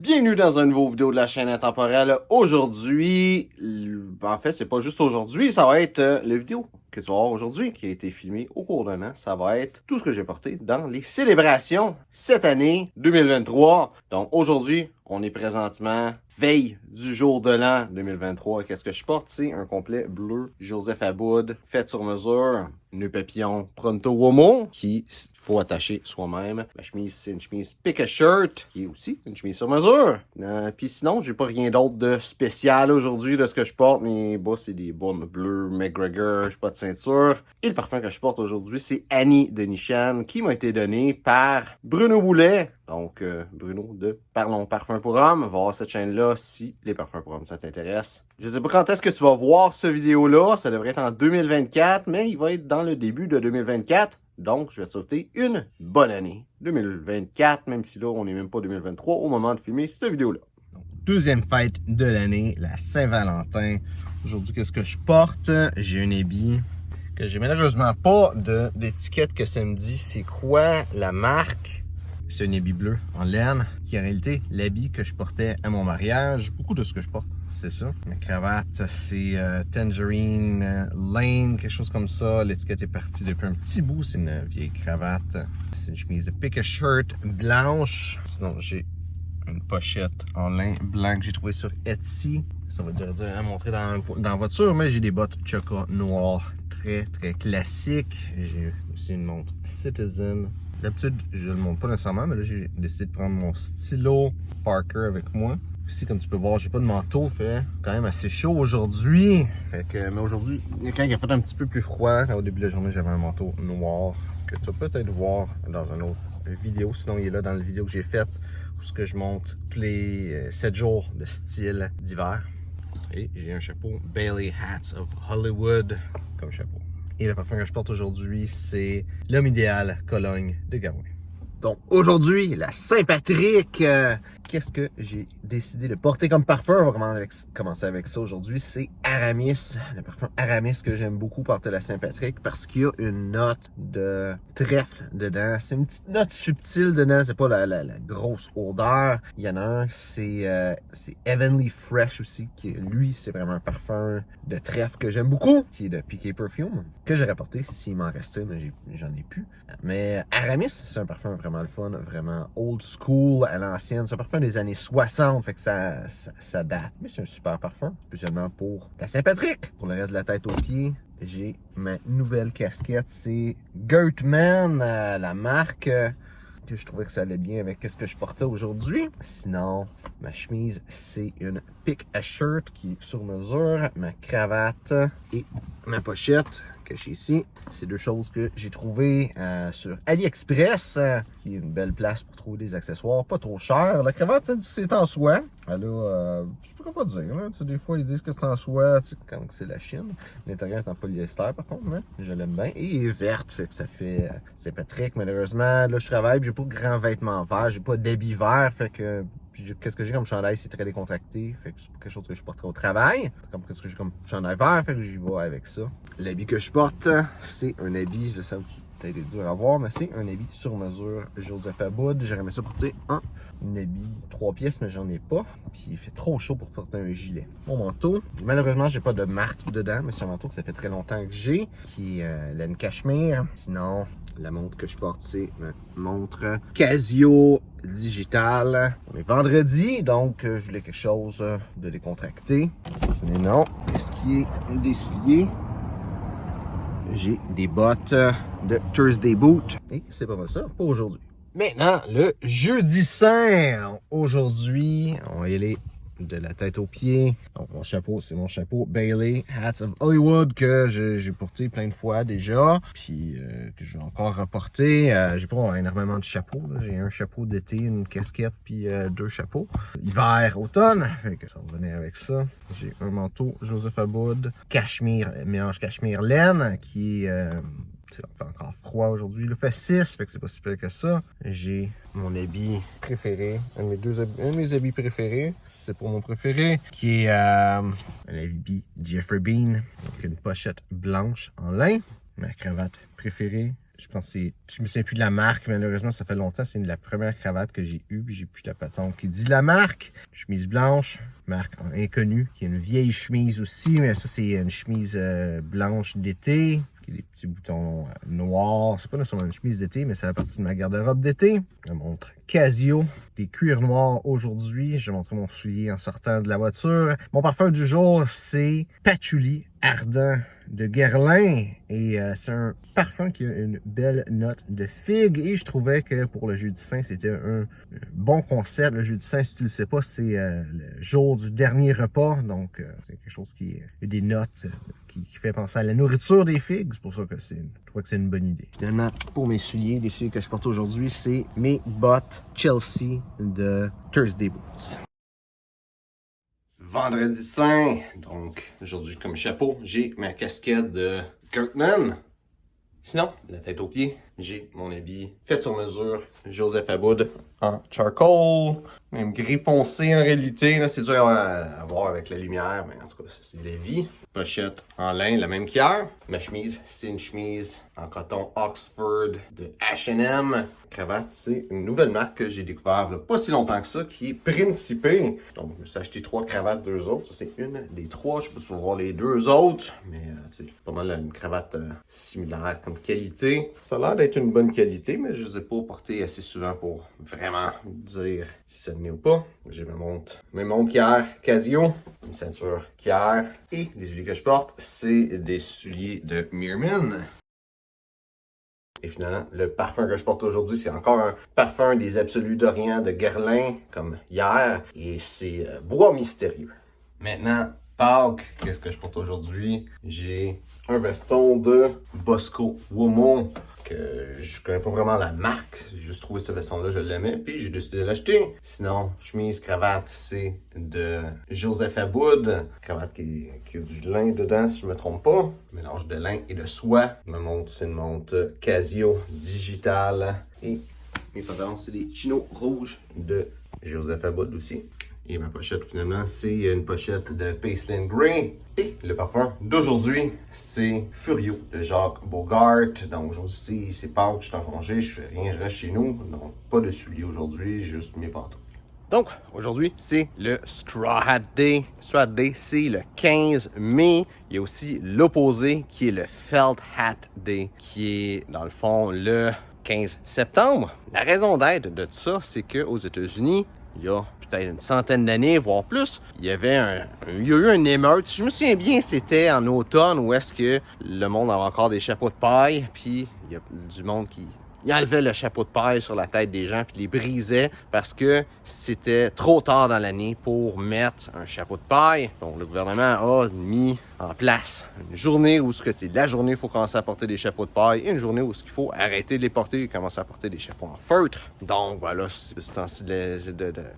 Bienvenue dans une nouvelle vidéo de la chaîne Intemporelle. Aujourd'hui, en fait, c'est pas juste aujourd'hui, ça va être la vidéo que tu vas voir aujourd'hui, qui a été filmée au cours d'un an. Ça va être tout ce que j'ai porté dans les célébrations cette année 2023. Donc aujourd'hui, on est présentement veille du jour de l'an 2023. Qu'est-ce que je porte? C'est un complet bleu Joseph Aboud, fait sur mesure, nœud papillon Pronto Uomo, qui faut attacher soi-même. Ma chemise, c'est une chemise Pick a Shirt, qui est aussi une chemise sur mesure. Puis sinon, j'ai pas rien d'autre de spécial aujourd'hui de ce que je porte. Mes bas, c'est des bas bleus McGregor, j'ai pas de ceinture. Et le parfum que je porte aujourd'hui, c'est Annie de Nishan, qui m'a été donné par Bruno Boulet. Donc, Bruno de Parlons Parfum pour Hommes. Va voir cette chaîne-là si les parfums pour hommes, ça t'intéresse. Je sais pas quand est-ce que tu vas voir cette vidéo-là. Ça devrait être en 2024, mais il va être dans le début de 2024. Donc, je vais te souhaiter une bonne année 2024, même si là, on n'est même pas 2023 au moment de filmer cette vidéo-là. Deuxième fête de l'année, la Saint-Valentin. Aujourd'hui, qu'est-ce que je porte? J'ai un habit que j'ai malheureusement pas d'étiquette que ça me dit c'est quoi la marque. C'est un habit bleu en laine, qui est en réalité l'habit que je portais à mon mariage. Beaucoup de ce que je porte, c'est ça. Ma cravate, c'est Tangerine Lane, quelque chose comme ça. L'étiquette est partie depuis un petit bout. C'est une vieille cravate. C'est une chemise de Pick a Shirt blanche. Sinon, j'ai une pochette en lin blanc que j'ai trouvé sur Etsy. Ça va dire à montrer dans la voiture, mais j'ai des bottes Chukka noires très classiques. J'ai aussi une montre Citizen. D'habitude, je ne le montre pas nécessairement, mais là, j'ai décidé de prendre mon stylo Parker avec moi. Ici, comme tu peux voir, j'ai pas de manteau, fait quand même assez chaud aujourd'hui. Mais aujourd'hui, quand il a fait un petit peu plus froid, là, au début de la journée, j'avais un manteau noir que tu vas peut-être voir dans une autre vidéo. Sinon, il est là dans la vidéo que j'ai faite où ce que je montre tous les 7 jours de style d'hiver. Et j'ai un chapeau Bailey Hats of Hollywood comme chapeau. Et le parfum que je porte aujourd'hui, c'est L'Homme Idéal Cologne de Gawain. Donc aujourd'hui, la Saint-Patrick, qu'est-ce que j'ai décidé de porter comme parfum? On va commencer avec ça aujourd'hui. C'est Aramis, le parfum Aramis que j'aime beaucoup porter la Saint-Patrick parce qu'il y a une note de trèfle dedans. C'est une petite note subtile dedans, c'est pas la grosse odeur. Il y en a un, c'est Heavenly Fresh aussi, qui lui, c'est vraiment un parfum de trèfle que j'aime beaucoup, qui est de Piqué Perfume, que j'aurais porté s'il m'en restait, mais j'en ai plus. Mais Aramis, c'est un parfum vraiment le fun, vraiment old school, à l'ancienne. C'est un parfum des années 60, fait que ça date. Mais c'est un super parfum, spécialement pour la Saint-Patrick. Pour le reste de la tête aux pieds, j'ai ma nouvelle casquette. C'est Gertman, la marque. Que je trouvais que ça allait bien avec ce que je portais aujourd'hui. Sinon, ma chemise, c'est une Pick a Shirt qui est sur mesure. Ma cravate et ma pochette cachée ici. C'est deux choses que j'ai trouvées sur AliExpress, qui est une belle place pour trouver des accessoires pas trop chers. La cravate, c'est en soie. Elle a, je pourrais pas dire, là. Tu sais, des fois, ils disent que c'est en soie, tu sais, quand c'est la Chine. L'intérieur est en polyester, par contre, mais je l'aime bien. Et il est verte, fait que ça fait Saint-Patrick. Malheureusement, là, je travaille, j'ai pas de grands vêtements verts, j'ai pas d'habits verts, fait que qu'est-ce que j'ai comme chandail, c'est très décontracté, fait que c'est pas quelque chose que je porterai au travail. Comme qu'est-ce que j'ai comme chandail vert, fait que j'y vais avec ça. L'habit que je porte, c'est un habit, je le sais qui peut être dur à voir, mais c'est un habit sur mesure Joseph Aboud. J'aurais aimé ça porter un habit 3 pièces, mais j'en ai pas. Puis il fait trop chaud pour porter un gilet. Mon manteau, malheureusement, j'ai pas de marque dedans, mais c'est un manteau que ça fait très longtemps que j'ai, qui est laine cachemire. Sinon, la montre que je porte, c'est ma montre Casio digitale. On est vendredi, donc je voulais quelque chose de décontracté. Sinon, qu'est-ce qui est d'essuyer? J'ai des bottes de Thursday Boot. Et c'est pas mal ça pour aujourd'hui. Maintenant, le jeudi saint. Aujourd'hui, on va y aller de la tête aux pieds. Donc, mon chapeau, c'est mon chapeau Bailey Hats of Hollywood que j'ai porté plein de fois déjà. Puis que je vais encore reporter. J'ai pas énormément de chapeaux. J'ai un chapeau d'été, une casquette, puis 2 chapeaux. Hiver, automne. Fait que ça va venir avec ça. J'ai un manteau Joseph Aboud, cachemire, mélange cachemire-laine, qui est... ça fait encore froid aujourd'hui. Il fait 6, fait que c'est pas si pire que ça. J'ai mon habit préféré, un de mes habits préférés, c'est pour mon préféré, qui est un habit Jeffrey Bean, avec une pochette blanche en lin. Ma cravate préférée, Je pense que c'est... Je me souviens plus de la marque, malheureusement, ça fait longtemps. C'est la première cravate que j'ai eue, puis j'ai plus la patente qui dit la marque. Chemise blanche, marque inconnue, qui est une vieille chemise aussi, mais ça, c'est une chemise blanche d'été, qui a des petits boutons noirs. C'est pas nécessairement une chemise d'été, mais ça fait partie de ma garde-robe d'été. Je montre Casio, des cuirs noirs aujourd'hui. Je vais montrer mon soulier en sortant de la voiture. Mon parfum du jour, c'est Patchouli Ardent de Guerlain. Et c'est un parfum qui a une belle note de figue. Et je trouvais que pour le Jeudi Saint, c'était un bon concept. Le Jeudi Saint, si tu le sais pas, c'est le jour du dernier repas. Donc, c'est quelque chose qui a des notes qui fait penser à la nourriture des figues. C'est pour ça que je trouve que c'est une bonne idée. Finalement, pour mes souliers, les souliers que je porte aujourd'hui, c'est mes bottes Chelsea de Thursday Boots. Vendredi Saint, donc aujourd'hui comme chapeau, j'ai ma casquette de Kirkman. Sinon, la tête aux pieds, j'ai mon habit fait sur mesure, Joseph Aboud en charcoal, même gris foncé en réalité, là c'est dur à voir avec la lumière, mais en tout cas c'est la vie. Pochette en lin, la même qu'hier. Ma chemise, c'est une chemise en coton Oxford de H&M. Cravate, c'est une nouvelle marque que j'ai découvert pas si longtemps que ça, qui est Principe. Donc, je me suis acheté 3 cravates, 2 autres. Ça, c'est une des 3. Je sais pas si vous voir les 2 autres, mais c'est pas mal une cravate similaire comme qualité. Ça a l'air d'être une bonne qualité, mais je ne les ai pas portées assez souvent pour vraiment dire si ça venait ou pas. J'ai mes montres qu'hier, Casio, une ceinture qu'hier, et les souliers que je porte, c'est des souliers de Meermin. Et finalement, le parfum que je porte aujourd'hui, c'est encore un parfum des Absolus d'Orient de Guerlain, comme hier, et c'est Bois Mystérieux. Maintenant, Pâques, qu'est-ce que je porte aujourd'hui? J'ai un veston de Bosco Womo, que je connais pas vraiment la marque, j'ai juste trouvé ce veston-là, je l'aimais, puis j'ai décidé de l'acheter. Sinon, chemise, cravate, c'est de Joseph Aboud, cravate qui a du lin dedans, si je me trompe pas, mélange de lin et de soie. Ma montre, c'est une montre Casio digitale, et mes pantalons, c'est des chinos rouges de Joseph Aboud aussi. Et ma pochette, finalement, c'est une pochette de Paisley Grey. Et le parfum d'aujourd'hui, c'est Furio de Jacques Bogart. Donc aujourd'hui, c'est Pâques, je suis en congé, je fais rien, je reste chez nous. Donc pas de souliers aujourd'hui, juste mes pantoufles. Donc aujourd'hui, c'est le Straw Hat Day. Straw Hat Day, c'est le 15 mai. Il y a aussi l'opposé qui est le Felt Hat Day, qui est dans le fond le 15 septembre. La raison d'être de ça, c'est qu'aux États-Unis, il y a peut-être une centaine d'années, voire plus, il y a eu une émeute. Si je me souviens bien, c'était en automne où est-ce que le monde avait encore des chapeaux de paille, puis il y a du monde qui enlevait le chapeau de paille sur la tête des gens puis les brisait parce que c'était trop tard dans l'année pour mettre un chapeau de paille. Donc le gouvernement a mis en place une journée où c'est la journée où il faut commencer à porter des chapeaux de paille et une journée où il faut arrêter de les porter et commencer à porter des chapeaux en feutre. Donc voilà,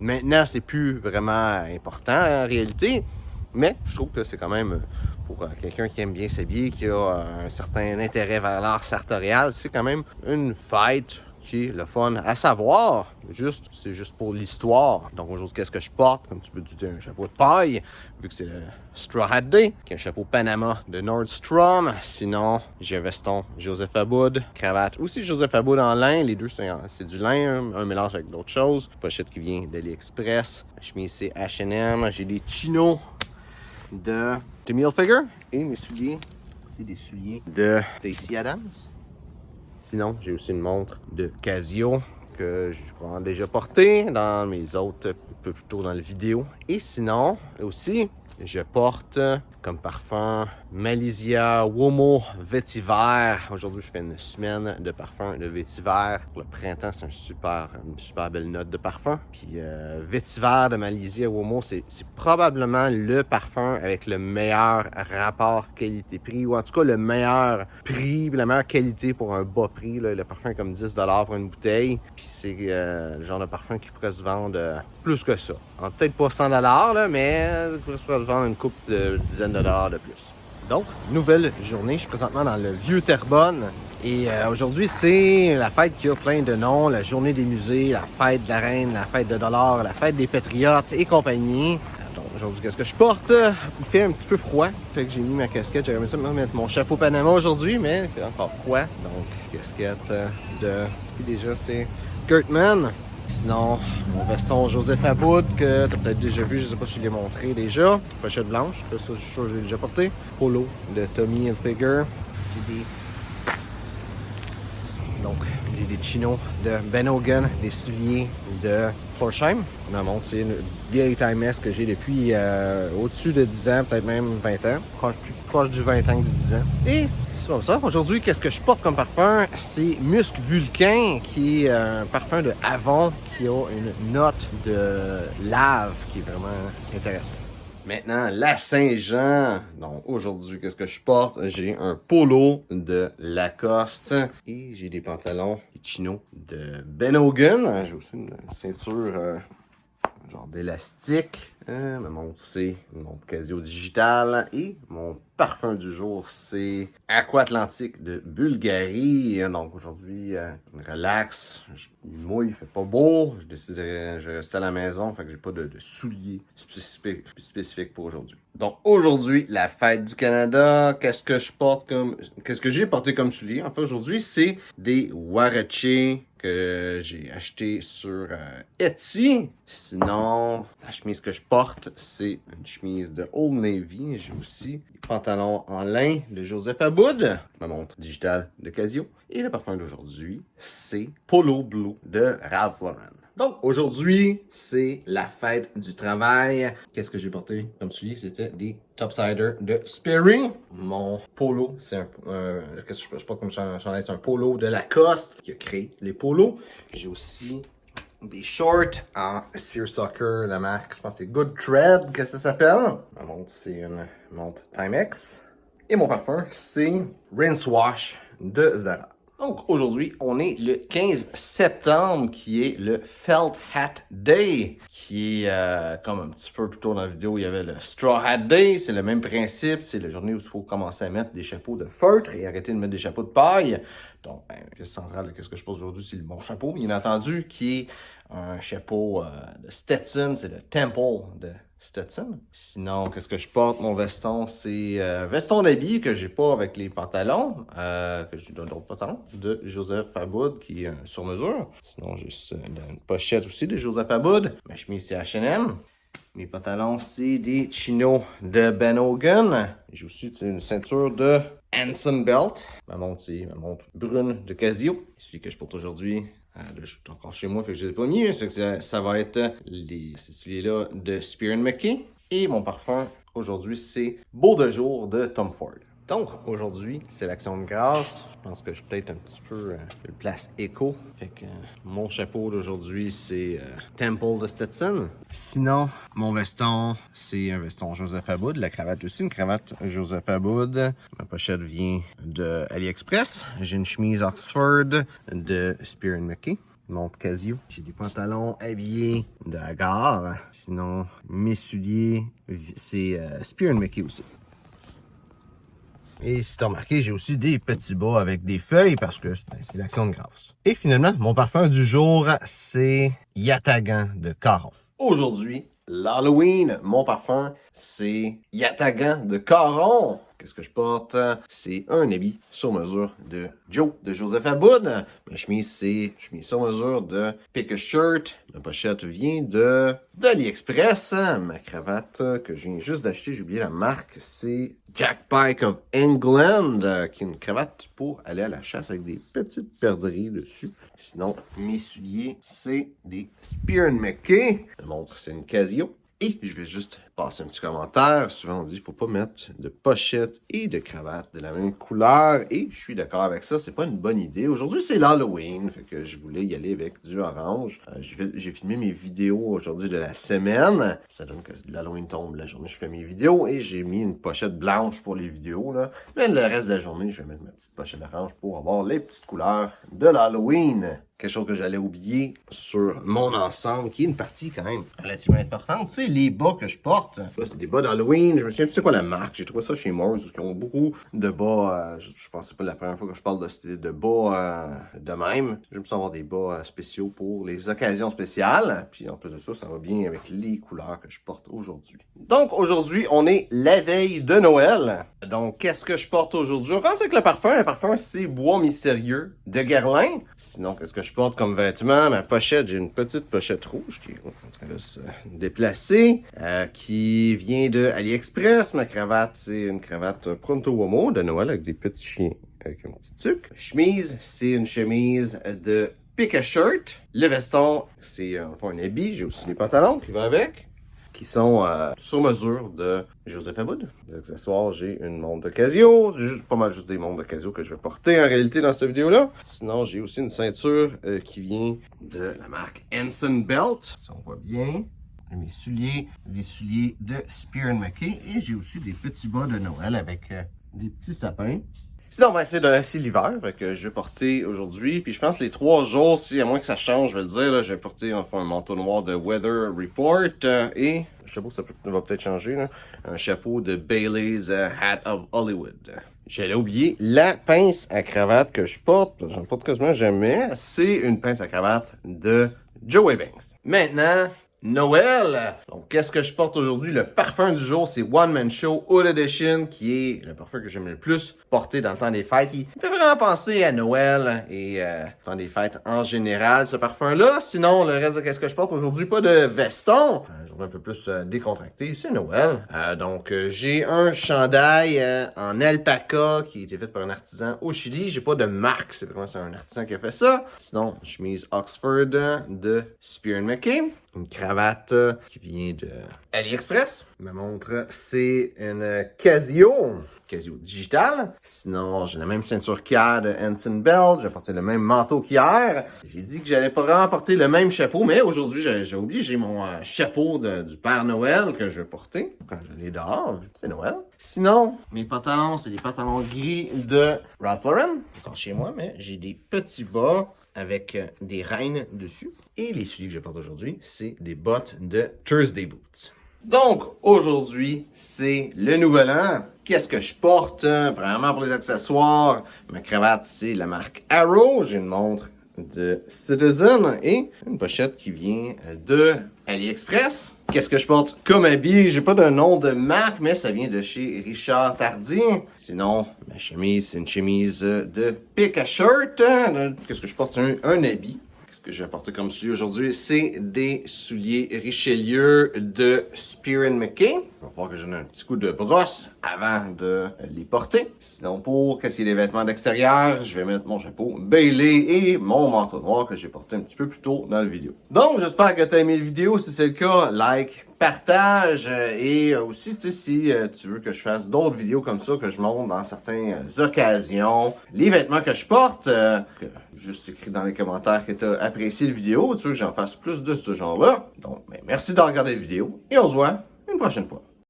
maintenant c'est plus vraiment important en réalité, mais je trouve que c'est quand même pour quelqu'un qui aime bien s'habiller, qui a un certain intérêt vers l'art sartorial, c'est quand même une fête qui est le fun à savoir. C'est juste pour l'histoire. Donc aujourd'hui, qu'est-ce que je porte? Comme tu peux te douter, un chapeau de paille, vu que c'est le Straw Hat Day, qui est un chapeau Panama de Nordstrom. Sinon, j'ai un veston Joseph Aboud, cravate aussi Joseph Aboud en lin. Les deux, c'est du lin, un mélange avec d'autres choses. Pochette qui vient d'AliExpress. La chemise, c'est H&M. J'ai des chinos de Tommy Hilfiger. Et mes souliers, c'est des souliers de Stacy Adams. Sinon, j'ai aussi une montre de Casio que je prends déjà portée dans mes autres, un peu plus tôt dans la vidéo. Et sinon, aussi, je porte comme parfum Malaysia Womo Vétiver. Aujourd'hui, je fais une semaine de parfum de Vétiver. Pour le printemps, c'est une super belle note de parfum. Puis Vétiver de Malaysia Womo, c'est probablement le parfum avec le meilleur rapport qualité-prix, ou en tout cas le meilleur prix, la meilleure qualité pour un bas prix. Là. Le parfum est comme 10$ pour une bouteille. Puis c'est le genre de parfum qui pourrait se vendre plus que ça. Peut-être pas 100$, là, mais il pourrait se vendre une couple de dizaines de dollars de plus. Donc, nouvelle journée. Je suis présentement dans le vieux Terrebonne. Et aujourd'hui, c'est la fête qui a plein de noms. La journée des musées, la fête de la reine, la fête de dollars, la fête des patriotes et compagnie. Donc, aujourd'hui, qu'est-ce que je porte? Il fait un petit peu froid, fait que j'ai mis ma casquette. J'aurais aimé ça mettre mon chapeau Panama aujourd'hui, mais il fait encore froid. Donc, casquette de... déjà, c'est Kurtman. Sinon, mon veston Joseph Aboud, que tu as peut-être déjà vu, je sais pas si je l'ai montré déjà. Pochette blanche, ça, je suis sûr que je l'ai déjà porté. Polo de Tommy Hilfiger. J'ai des... Donc, j'ai des chinos de Ben Hogan, des souliers de Florsheim. Ma montre, c'est une vieille Timeless que j'ai depuis au-dessus de 10 ans, peut-être même 20 ans. Plus proche du 20 ans que du 10 ans. Et c'est comme ça. Aujourd'hui, qu'est-ce que je porte comme parfum? C'est Musc Vulcain, qui est un parfum de Avon qui a une note de lave qui est vraiment intéressante. Maintenant, la Saint-Jean. Donc, aujourd'hui, qu'est-ce que je porte? J'ai un polo de Lacoste et j'ai des pantalons chinos de Ben Hogan. J'ai aussi une ceinture genre d'élastique. Ma montre, c'est une montre Casio digitale. Et mon parfum du jour, c'est Aqua Atlantique de Bulgarie. Donc aujourd'hui, je relaxe. Il mouille, il fait pas beau. Je décide de rester à la maison. Fait que j'ai pas de souliers spécifiques pour aujourd'hui. Donc aujourd'hui, la fête du Canada. Qu'est-ce que j'ai porté comme souliers? En fait, aujourd'hui, c'est des Huarache que j'ai acheté sur Etsy. Sinon, la chemise que je porte, c'est une chemise de Old Navy. J'ai aussi des pantalons en lin de Joseph Aboud, ma montre digitale de Casio. Et le parfum d'aujourd'hui, c'est Polo Blue de Ralph Lauren. Donc, aujourd'hui, c'est la fête du travail. Qu'est-ce que j'ai porté comme souliers? C'était des Topsider de Sperry. Mon polo, c'est qu'est-ce que je porte comme chandail? C'est un polo de Lacoste qui a créé les polos. J'ai aussi des shorts en seersucker, la marque, je pense que c'est Good Thread, que ça s'appelle. Ma montre, c'est une montre Timex. Et mon parfum, c'est Rinse Wash de Zara. Donc, aujourd'hui, on est le 15 septembre, qui est le Felt Hat Day, qui est comme un petit peu plus tôt dans la vidéo, il y avait le Straw Hat Day. C'est le même principe, c'est la journée où il faut commencer à mettre des chapeaux de feutre et arrêter de mettre des chapeaux de paille. Donc, la question centrale, qu'est-ce que je pose aujourd'hui, c'est le bon chapeau, bien entendu, qui est un chapeau de Stetson, c'est le Temple de Stetson. Sinon, qu'est-ce que je porte? Mon veston, c'est veston d'habit que j'ai pas avec les pantalons, que j'ai d'autres pantalons, de Joseph Aboud, qui est sur mesure. Sinon, j'ai une pochette aussi de Joseph Aboud. Ma chemise, c'est H&M. Mes pantalons, c'est des chinos de Ben Hogan. J'ai aussi une ceinture de Hanson Belt. Ma montre, c'est ma montre brune de Casio. Celui que je porte aujourd'hui. Là, je suis encore chez moi, fait que je les ai pas mis, mais ça va être celui-là de Spear McKay. Et mon parfum aujourd'hui, c'est Beau de jour de Tom Ford. Donc, aujourd'hui, c'est l'Action de grâce. Je pense que je suis peut-être un petit peu le place éco. Fait que mon chapeau d'aujourd'hui, c'est Temple de Stetson. Sinon, mon veston, c'est un veston Joseph Aboud. La cravate aussi, une cravate Joseph Aboud. Ma pochette vient de AliExpress. J'ai une chemise Oxford de Spear McKay. Montre Casio. J'ai des pantalons habillés de Agar. Sinon, mes souliers, c'est Spear McKay aussi. Et si t'as remarqué, j'ai aussi des petits bas avec des feuilles parce que c'est l'Action de grâce. Et finalement, mon parfum du jour, c'est Yatagan de Caron. Aujourd'hui, l'Halloween, mon parfum, c'est Yatagan de Caron. Qu'est-ce que je porte? C'est un habit sur mesure de Joe, de Joseph Aboud. Ma chemise, c'est chemise sur mesure de Pick a Shirt. Ma pochette vient d'AliExpress. Ma cravate que je viens juste d'acheter, j'ai oublié la marque, c'est Jack Pike of England, qui est une cravate pour aller à la chasse avec des petites perdrix dessus. Sinon, mes souliers, c'est des Spear McKay. La montre, c'est une Casio. Et je vais juste passer un petit commentaire. Souvent, on dit qu'il ne faut pas mettre de pochette et de cravate de la même couleur. Et je suis d'accord avec ça. C'est pas une bonne idée. Aujourd'hui, c'est l'Halloween. Fait que je voulais y aller avec du orange. J'ai filmé mes vidéos aujourd'hui de la semaine. Ça donne que l'Halloween tombe la journée. Je fais mes vidéos et j'ai mis une pochette blanche pour les vidéos, là. Mais le reste de la journée, je vais mettre ma petite pochette orange pour avoir les petites couleurs de l'Halloween. quelque chose que j'allais oublier sur mon ensemble, qui est une partie quand même relativement importante, c'est les bas que je porte. Là, c'est des bas d'Halloween. Je me souviens plus c'est quoi la marque. J'ai trouvé ça chez Mars, qui ont beaucoup de bas. Je pense que c'est pas la première fois que je parle de bas de même. J'aime ça avoir des bas spéciaux pour les occasions spéciales. Puis en plus de ça, ça va bien avec les couleurs que je porte aujourd'hui. Donc aujourd'hui, on est la veille de Noël. Donc qu'est-ce que je porte aujourd'hui? On commence avec le parfum. Le parfum, c'est Bois Mystérieux de Guerlain. Sinon, qu'est-ce que je porte comme vêtement? Ma pochette, j'ai une petite pochette rouge qui est en train de se déplacer, qui vient de AliExpress. Ma cravate, c'est une cravate Pronto Uomo de Noël avec des petits chiens avec un petit tuc. Chemise, c'est une chemise de Pick-a-Shirt. Le veston, c'est enfin un habit. J'ai aussi des pantalons qui vont avec, qui sont sur mesure de Joseph Aboud. Les accessoires, j'ai une montre de Casio. C'est pas mal juste des montres de Casio que je vais porter en réalité dans cette vidéo-là. Sinon, j'ai aussi une ceinture qui vient de la marque Henson Belt. Si on voit bien. Mes souliers, des souliers de Spear & McKay. Et j'ai aussi des petits bas de Noël avec des petits sapins. Sinon, on va essayer de laisser l'hiver, fait que je vais porter aujourd'hui. Puis je pense que les 3 jours, si à moins que ça change, je vais le dire, là, je vais porter enfin un manteau noir de Weather Report et le chapeau, ça va peut-être changer, là, un chapeau de Bailey's Hat of Hollywood. J'allais oublier la pince à cravate que je porte, j'en porte quasiment jamais. C'est une pince à cravate de Joey Banks. Maintenant, Noël! Donc, qu'est-ce que je porte aujourd'hui? Le parfum du jour, c'est One Man Show Hood Edition, qui est le parfum que j'aime le plus porter dans le temps des fêtes. Il me fait vraiment penser à Noël et le temps des fêtes en général, ce parfum-là. Sinon, le reste de qu'est-ce que je porte aujourd'hui? Pas de veston. Un jour un peu plus décontracté, c'est Noël. Donc, j'ai un chandail en alpaca qui a été fait par un artisan au Chili. J'ai pas de marque, c'est vraiment un artisan qui a fait ça. Sinon, chemise Oxford de Spear & McKay. Une cravate qui vient de AliExpress. Ma montre, c'est une Casio digitale. Sinon, j'ai la même ceinture qu'hier de Henson Belt. J'ai porté le même manteau qu'hier. J'ai dit que j'allais pas vraiment porter le même chapeau, mais aujourd'hui, j'ai oublié, j'ai mon chapeau du Père Noël que je vais porter quand je l'ai dehors. C'est Noël. Sinon, mes pantalons, c'est des pantalons gris de Ralph Lauren. Encore chez moi, mais j'ai des petits bas avec des reines dessus. Et les souliers que je porte aujourd'hui, c'est des bottes de Thursday Boots. Donc, aujourd'hui, c'est le nouvel an. Qu'est-ce que je porte? Premièrement, pour les accessoires, ma cravate, c'est la marque Arrow. J'ai une montre de Citizen et une pochette qui vient de AliExpress. Qu'est-ce que je porte comme habit? J'ai pas de nom de marque, mais ça vient de chez Richard Tardy. Sinon, ma chemise, c'est une chemise de Pick-a-Shirt. Qu'est-ce que je porte? Un habit. Qu'est-ce que je vais porter comme souliers aujourd'hui? C'est des souliers Richelieu de Spear & McKay. Il va falloir que je donne un petit coup de brosse avant de les porter. Sinon, pour qu'est-ce qui est des vêtements d'extérieur, je vais mettre mon chapeau Bailey et mon manteau noir que j'ai porté un petit peu plus tôt dans la vidéo. Donc, j'espère que tu as aimé la vidéo. Si c'est le cas, like, partage et aussi, tu sais, si tu veux que je fasse d'autres vidéos comme ça, que je montre dans certaines occasions, les vêtements que je porte, juste écrit dans les commentaires que tu as apprécié la vidéo, tu veux que j'en fasse plus de ce genre-là. Donc, merci d'avoir regardé la vidéo et on se voit une prochaine fois.